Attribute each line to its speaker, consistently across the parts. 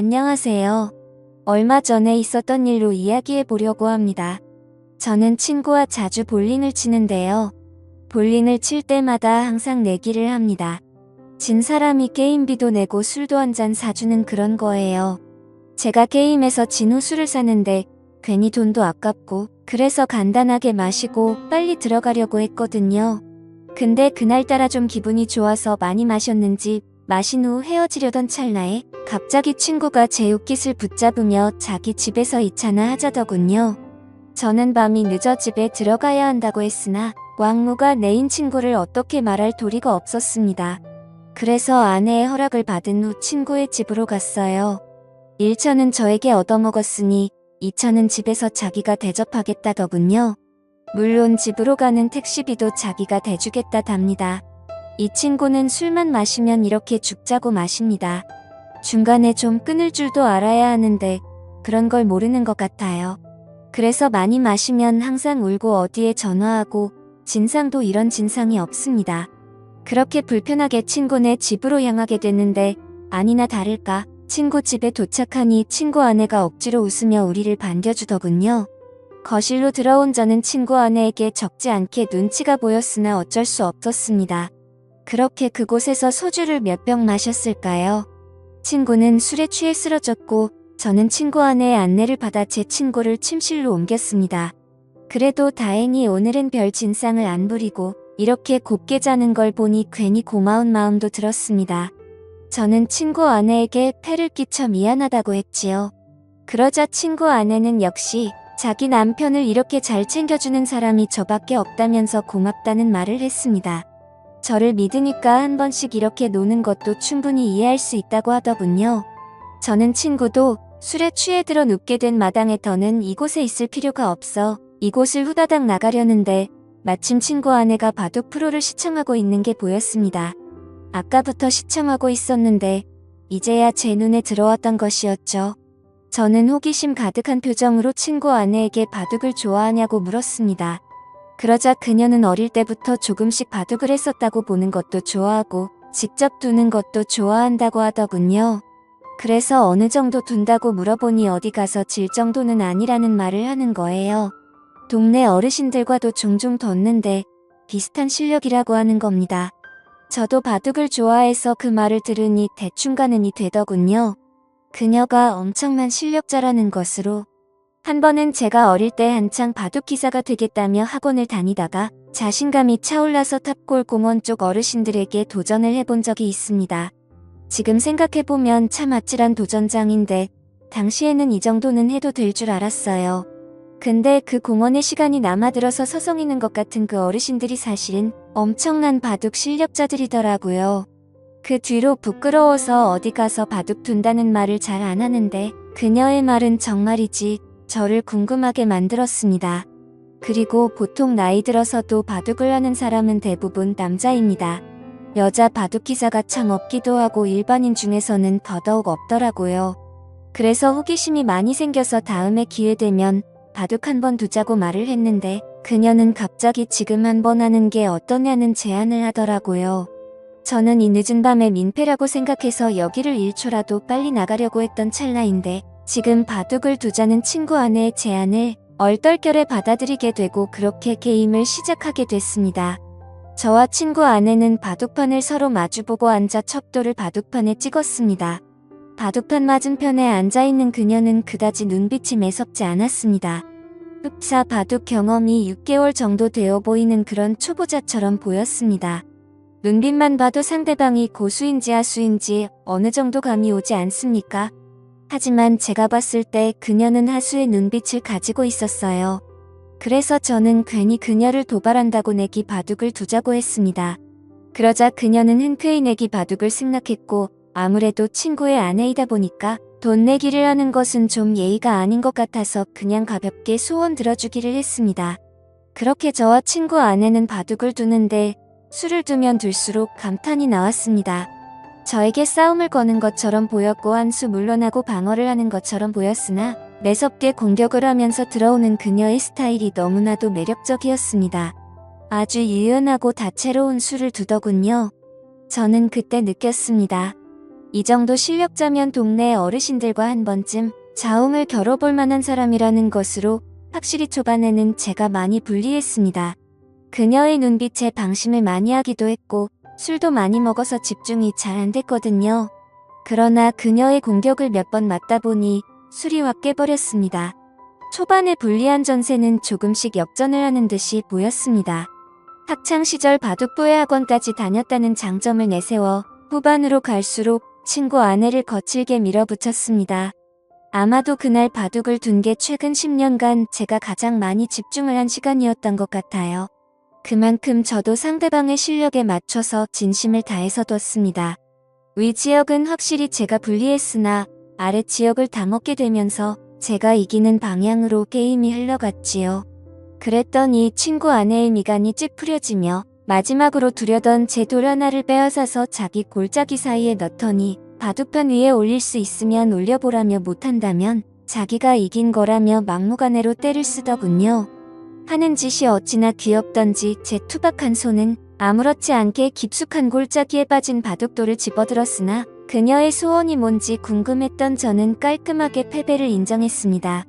Speaker 1: 안녕하세요. 얼마 전에 있었던 일로 이야기해 보려고 합니다. 저는 친구와 자주 볼링을 치는데요. 볼링을 칠 때마다 항상 내기를 합니다. 진 사람이 게임비도 내고 술도 한 잔 사주는 그런 거예요. 제가 게임에서 진 후 술을 사는데 괜히 돈도 아깝고 그래서 간단하게 마시고 빨리 들어가려고 했거든요. 근데 그날따라 좀 기분이 좋아서 많이 마셨는지 마신 후 헤어지려던 찰나에 갑자기 친구가 제 옷깃을 붙잡으며 자기 집에서 2차나 하자더군요. 저는 밤이 늦어 집에 들어가야 한다고 했으나 왕무가 내인 친구를 어떻게 말할 도리가 없었습니다. 그래서 아내의 허락을 받은 후 친구의 집으로 갔어요. 1차는 저에게 얻어먹었으니 2차는 집에서 자기가 대접하겠다더군요. 물론 집으로 가는 택시비도 자기가 대주겠다답니다. 이 친구는 술만 마시면 이렇게 죽자고 마십니다. 중간에 좀 끊을 줄도 알아야 하는데 그런 걸 모르는 것 같아요. 그래서 많이 마시면 항상 울고 어디에 전화하고 진상도 이런 진상이 없습니다. 그렇게 불편하게 친구네 집으로 향하게 됐는데 아니나 다를까 친구 집에 도착하니 친구 아내가 억지로 웃으며 우리를 반겨주더군요. 거실로 들어온 저는 친구 아내에게 적지 않게 눈치가 보였으나 어쩔 수 없었습니다. 그렇게 그곳에서 소주를 몇 병 마셨을까요? 친구는 술에 취해 쓰러졌고 저는 친구 아내의 안내를 받아 제 친구를 침실로 옮겼습니다. 그래도 다행히 오늘은 별 진상을 안 부리고 이렇게 곱게 자는 걸 보니 괜히 고마운 마음도 들었습니다. 저는 친구 아내에게 폐를 끼쳐 미안하다고 했지요. 그러자 친구 아내는 역시 자기 남편을 이렇게 잘 챙겨주는 사람이 저밖에 없다면서 고맙다는 말을 했습니다. 저를 믿으니까 한 번씩 이렇게 노는 것도 충분히 이해할 수 있다고 하더군요. 저는 친구도 술에 취해 들어 눕게 된 마당에 더는 이곳에 있을 필요가 없어 이곳을 후다닥 나가려는데 마침 친구 아내가 바둑 프로를 시청하고 있는 게 보였습니다. 아까부터 시청하고 있었는데 이제야 제 눈에 들어왔던 것이었죠. 저는 호기심 가득한 표정으로 친구 아내에게 바둑을 좋아하냐고 물었습니다. 그러자 그녀는 어릴 때부터 조금씩 바둑을 했었다고 보는 것도 좋아하고 직접 두는 것도 좋아한다고 하더군요. 그래서 어느 정도 둔다고 물어보니 어디 가서 질 정도는 아니라는 말을 하는 거예요. 동네 어르신들과도 종종 뒀는데 비슷한 실력이라고 하는 겁니다. 저도 바둑을 좋아해서 그 말을 들으니 대충 가늠이 되더군요. 그녀가 엄청난 실력자라는 것으로. 한 번은 제가 어릴 때 한창 바둑 기사가 되겠다며 학원을 다니다가 자신감이 차올라서 탑골 공원 쪽 어르신들에게 도전을 해본 적이 있습니다. 지금 생각해보면 참 아찔한 도전장인데 당시에는 이 정도는 해도 될 줄 알았어요. 근데 그 공원에 시간이 남아들어서 서성이는 것 같은 그 어르신들이 사실은 엄청난 바둑 실력자들이더라고요. 그 뒤로 부끄러워서 어디 가서 바둑 둔다는 말을 잘 안 하는데 그녀의 말은 정말이지 저를 궁금하게 만들었습니다. 그리고 보통 나이 들어서도 바둑을 하는 사람은 대부분 남자입니다. 여자 바둑 기사가 참 없기도 하고 일반인 중에서는 더더욱 없더라고요. 그래서 호기심이 많이 생겨서 다음에 기회 되면 바둑 한번 두자고 말을 했는데 그녀는 갑자기 지금 한번 하는 게 어떠냐는 제안을 하더라고요. 저는 이 늦은 밤에 민폐라고 생각해서 여기를 1초라도 빨리 나가려고 했던 찰나인데 지금 바둑을 두자는 친구 아내의 제안을 얼떨결에 받아들이게 되고 그렇게 게임을 시작하게 됐습니다. 저와 친구 아내는 바둑판을 서로 마주보고 앉아 첩도를 바둑판에 찍었습니다. 바둑판 맞은편에 앉아있는 그녀는 그다지 눈빛이 매섭지 않았습니다. 흡사 바둑 경험이 6개월 정도 되어 보이는 그런 초보자처럼 보였습니다. 눈빛만 봐도 상대방이 고수인지 하수인지 어느 정도 감이 오지 않습니까? 하지만 제가 봤을 때 그녀는 하수의 눈빛을 가지고 있었어요. 그래서 저는 괜히 그녀를 도발한다고 내기 바둑을 두자고 했습니다. 그러자 그녀는 흔쾌히 내기 바둑을 승낙했고 아무래도 친구의 아내이다 보니까 돈 내기를 하는 것은 좀 예의가 아닌 것 같아서 그냥 가볍게 소원 들어주기를 했습니다. 그렇게 저와 친구 아내는 바둑을 두는데 술을 두면 둘수록 감탄이 나왔습니다. 저에게 싸움을 거는 것처럼 보였고 한 수 물러나고 방어를 하는 것처럼 보였으나 매섭게 공격을 하면서 들어오는 그녀의 스타일이 너무나도 매력적이었습니다. 아주 유연하고 다채로운 수를 두더군요. 저는 그때 느꼈습니다. 이 정도 실력자면 동네 어르신들과 한 번쯤 자웅을 겨뤄볼 만한 사람이라는 것으로 확실히 초반에는 제가 많이 불리했습니다. 그녀의 눈빛에 방심을 많이 하기도 했고 술도 많이 먹어서 집중이 잘 안 됐거든요. 그러나 그녀의 공격을 몇 번 맞다 보니 술이 확 깨버렸습니다. 초반에 불리한 전세는 조금씩 역전을 하는 듯이 보였습니다. 학창시절 바둑부회 학원까지 다녔다는 장점을 내세워 후반으로 갈수록 친구 아내를 거칠게 밀어붙였습니다. 아마도 그날 바둑을 둔 게 최근 10년간 제가 가장 많이 집중을 한 시간이었던 것 같아요. 그만큼 저도 상대방의 실력에 맞춰서 진심을 다해서 뒀습니다. 위 지역은 확실히 제가 불리했으나 아래 지역을 다 먹게 되면서 제가 이기는 방향으로 게임이 흘러갔지요. 그랬더니 친구 아내의 미간이 찌푸려지며 마지막으로 두려던 제 돌 하나를 빼앗아서 자기 골짜기 사이에 넣더니 바둑판 위에 올릴 수 있으면 올려보라며 못한다면 자기가 이긴 거라며 막무가내로 때를 쓰더군요. 하는 짓이 어찌나 귀엽던지 제 투박한 손은 아무렇지 않게 깊숙한 골짜기에 빠진 바둑돌을 집어들었으나 그녀의 소원이 뭔지 궁금했던 저는 깔끔하게 패배를 인정했습니다.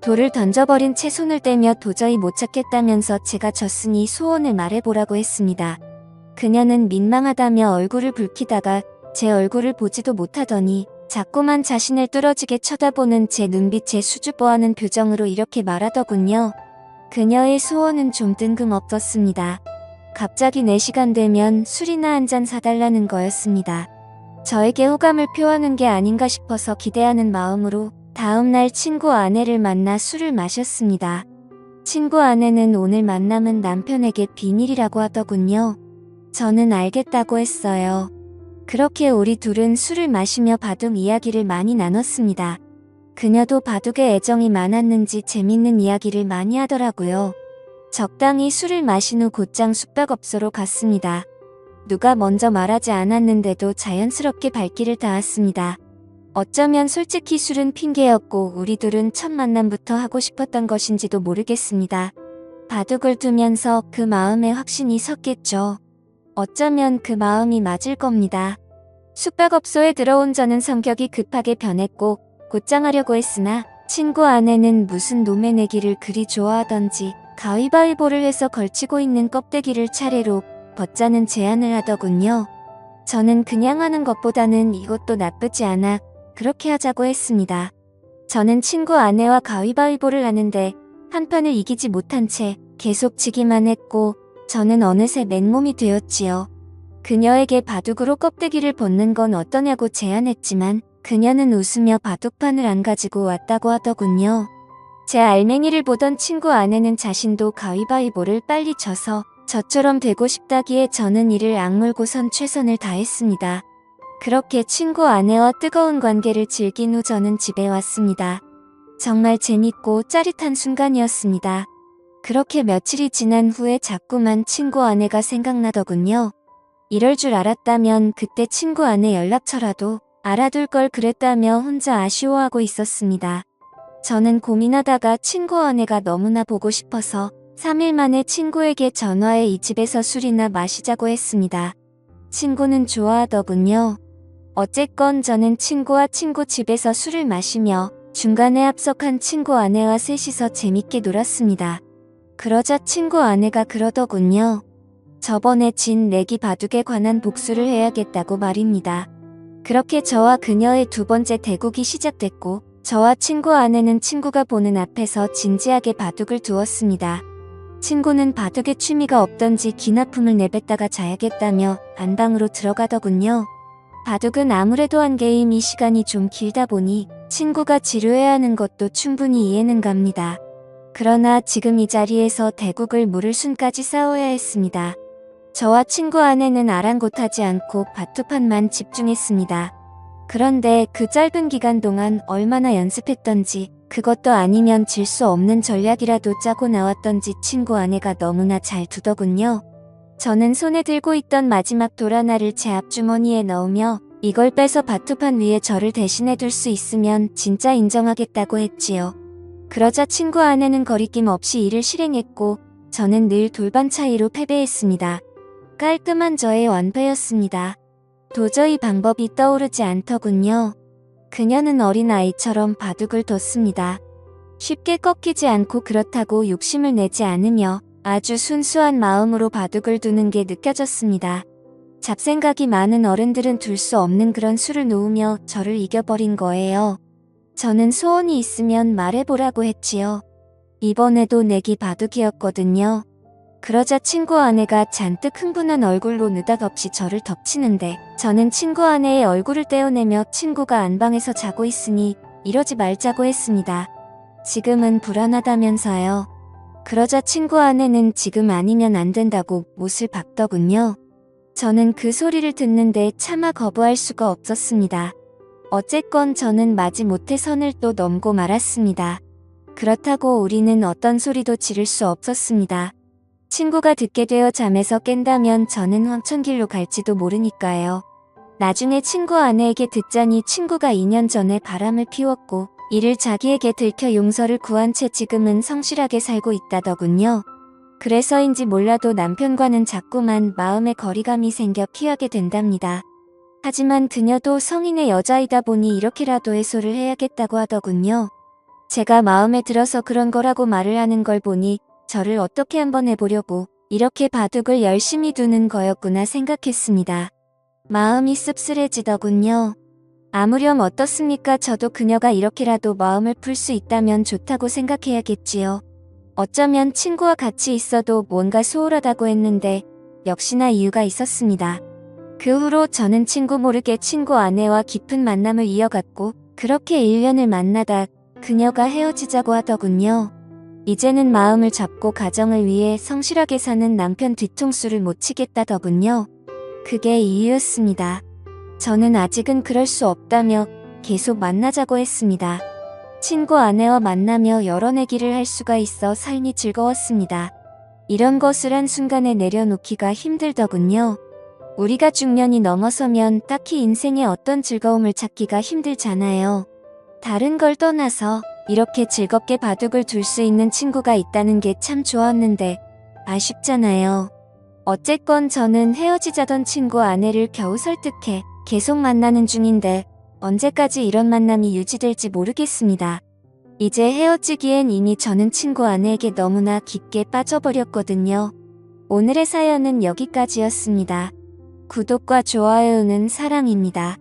Speaker 1: 돌을 던져버린 채 손을 떼며 도저히 못 찾겠다면서 제가 졌으니 소원을 말해보라고 했습니다. 그녀는 민망하다며 얼굴을 붉히다가 제 얼굴을 보지도 못하더니 자꾸만 자신을 뚫어지게 쳐다보는 제 눈빛에 수줍어하는 표정으로 이렇게 말하더군요. 그녀의 소원은 좀 뜬금없었습니다. 갑자기 4시간 되면 술이나 한 잔 사달라는 거였습니다. 저에게 호감을 표하는 게 아닌가 싶어서 기대하는 마음으로 다음날 친구 아내를 만나 술을 마셨습니다. 친구 아내는 오늘 만남은 남편에게 비밀이라고 하더군요. 저는 알겠다고 했어요. 그렇게 우리 둘은 술을 마시며 바둑 이야기를 많이 나눴습니다. 그녀도 바둑에 애정이 많았는지 재밌는 이야기를 많이 하더라고요. 적당히 술을 마신 후 곧장 숙박업소로 갔습니다. 누가 먼저 말하지 않았는데도 자연스럽게 발길을 닿았습니다. 어쩌면 솔직히 술은 핑계였고 우리 둘은 첫 만남부터 하고 싶었던 것인지도 모르겠습니다. 바둑을 두면서 그 마음에 확신이 섰겠죠. 어쩌면 그 마음이 맞을 겁니다. 숙박업소에 들어온 저는 성격이 급하게 변했고 곧장 하려고 했으나 친구 아내는 무슨 놈의 내기를 그리 좋아하던지 가위바위보를 해서 걸치고 있는 껍데기를 차례로 벗자는 제안을 하더군요. 저는 그냥 하는 것보다는 이것도 나쁘지 않아 그렇게 하자고 했습니다. 저는 친구 아내와 가위바위보를 하는데 한 판을 이기지 못한 채 계속 지기만 했고 저는 어느새 맨몸이 되었지요. 그녀에게 바둑으로 껍데기를 벗는 건 어떠냐고 제안했지만 그녀는 웃으며 바둑판을 안 가지고 왔다고 하더군요. 제 알맹이를 보던 친구 아내는 자신도 가위바위보를 빨리 져서 저처럼 되고 싶다기에 저는 이를 악물고선 최선을 다했습니다. 그렇게 친구 아내와 뜨거운 관계를 즐긴 후 저는 집에 왔습니다. 정말 재밌고 짜릿한 순간이었습니다. 그렇게 며칠이 지난 후에 자꾸만 친구 아내가 생각나더군요. 이럴 줄 알았다면 그때 친구 아내 연락처라도 알아둘 걸 그랬다며 혼자 아쉬워하고 있었습니다. 저는 고민하다가 친구 아내가 너무나 보고 싶어서 3일 만에 친구에게 전화해 이 집에서 술이나 마시자고 했습니다. 친구는 좋아하더군요. 어쨌건 저는 친구와 친구 집에서 술을 마시며 중간에 합석한 친구 아내와 셋이서 재밌게 놀았습니다. 그러자 친구 아내가 그러더군요. 저번에 진 내기 바둑에 관한 복수를 해야겠다고 말입니다. 그렇게 저와 그녀의 두 번째 대국이 시작됐고 저와 친구 아내는 친구가 보는 앞에서 진지하게 바둑을 두었습니다. 친구는 바둑에 취미가 없던지 기나품을 내뱉다가 자야겠다며 안방으로 들어가더군요. 바둑은 아무래도 한 게임이 시간이 좀 길다 보니 친구가 지루해하는 것도 충분히 이해는 갑니다. 그러나 지금 이 자리에서 대국을 물을 순까지 싸워야 했습니다. 저와 친구 아내는 아랑곳하지 않고 바둑판만 집중했습니다. 그런데 그 짧은 기간 동안 얼마나 연습했던지 그것도 아니면 질 수 없는 전략이라도 짜고 나왔던지 친구 아내가 너무나 잘 두더군요. 저는 손에 들고 있던 마지막 돌 하나를 제 앞주머니에 넣으며 이걸 빼서 바둑판 위에 저를 대신해 둘 수 있으면 진짜 인정하겠다고 했지요. 그러자 친구 아내는 거리낌 없이 이를 실행했고 저는 늘 돌반 차이로 패배했습니다. 깔끔한 저의 완패였습니다. 도저히 방법이 떠오르지 않더군요. 그녀는 어린아이처럼 바둑을 뒀습니다. 쉽게 꺾이지 않고 그렇다고 욕심을 내지 않으며 아주 순수한 마음으로 바둑을 두는 게 느껴졌습니다. 잡생각이 많은 어른들은 둘 수 없는 그런 수를 놓으며 저를 이겨버린 거예요. 저는 소원이 있으면 말해보라고 했지요. 이번에도 내기 바둑이었거든요. 그러자 친구 아내가 잔뜩 흥분한 얼굴로 느닷없이 저를 덮치는데 저는 친구 아내의 얼굴을 떼어내며 친구가 안방에서 자고 있으니 이러지 말자고 했습니다. 지금은 불안하다면서요. 그러자 친구 아내는 지금 아니면 안 된다고 못을 박더군요. 저는 그 소리를 듣는데 차마 거부할 수가 없었습니다. 어쨌건 저는 마지못해 선을 또 넘고 말았습니다. 그렇다고 우리는 어떤 소리도 지를 수 없었습니다. 친구가 듣게 되어 잠에서 깬다면 저는 황천길로 갈지도 모르니까요. 나중에 친구 아내에게 듣자니 친구가 2년 전에 바람을 피웠고 이를 자기에게 들켜 용서를 구한 채 지금은 성실하게 살고 있다더군요. 그래서인지 몰라도 남편과는 자꾸만 마음의 거리감이 생겨 피하게 된답니다. 하지만 그녀도 성인의 여자이다 보니 이렇게라도 해소를 해야겠다고 하더군요. 제가 마음에 들어서 그런 거라고 말을 하는 걸 보니 저를 어떻게 한번 해보려고 이렇게 바둑을 열심히 두는 거였구나 생각했습니다. 마음이 씁쓸해지더군요. 아무렴 어떻습니까? 저도 그녀가 이렇게라도 마음을 풀 수 있다면 좋다고 생각해야겠지요. 어쩌면 친구와 같이 있어도 뭔가 소홀하다고 했는데 역시나 이유가 있었습니다. 그 후로 저는 친구 모르게 친구 아내와 깊은 만남을 이어갔고 그렇게 1년을 만나다 그녀가 헤어지자고 하더군요. 이제는 마음을 잡고 가정을 위해 성실하게 사는 남편 뒤통수를 못 치겠다더군요. 그게 이유였습니다. 저는 아직은 그럴 수 없다며 계속 만나자고 했습니다. 친구 아내와 만나며 여러 얘기를 할 수가 있어 삶이 즐거웠습니다. 이런 것을 한순간에 내려놓기가 힘들더군요. 우리가 중년이 넘어서면 딱히 인생에 어떤 즐거움을 찾기가 힘들잖아요. 다른 걸 떠나서 이렇게 즐겁게 바둑을 둘 수 있는 친구가 있다는 게 참 좋았는데 아쉽잖아요. 어쨌건 저는 헤어지자던 친구 아내를 겨우 설득해 계속 만나는 중인데 언제까지 이런 만남이 유지될지 모르겠습니다. 이제 헤어지기엔 이미 저는 친구 아내에게 너무나 깊게 빠져버렸거든요. 오늘의 사연은 여기까지였습니다. 구독과 좋아요는 사랑입니다.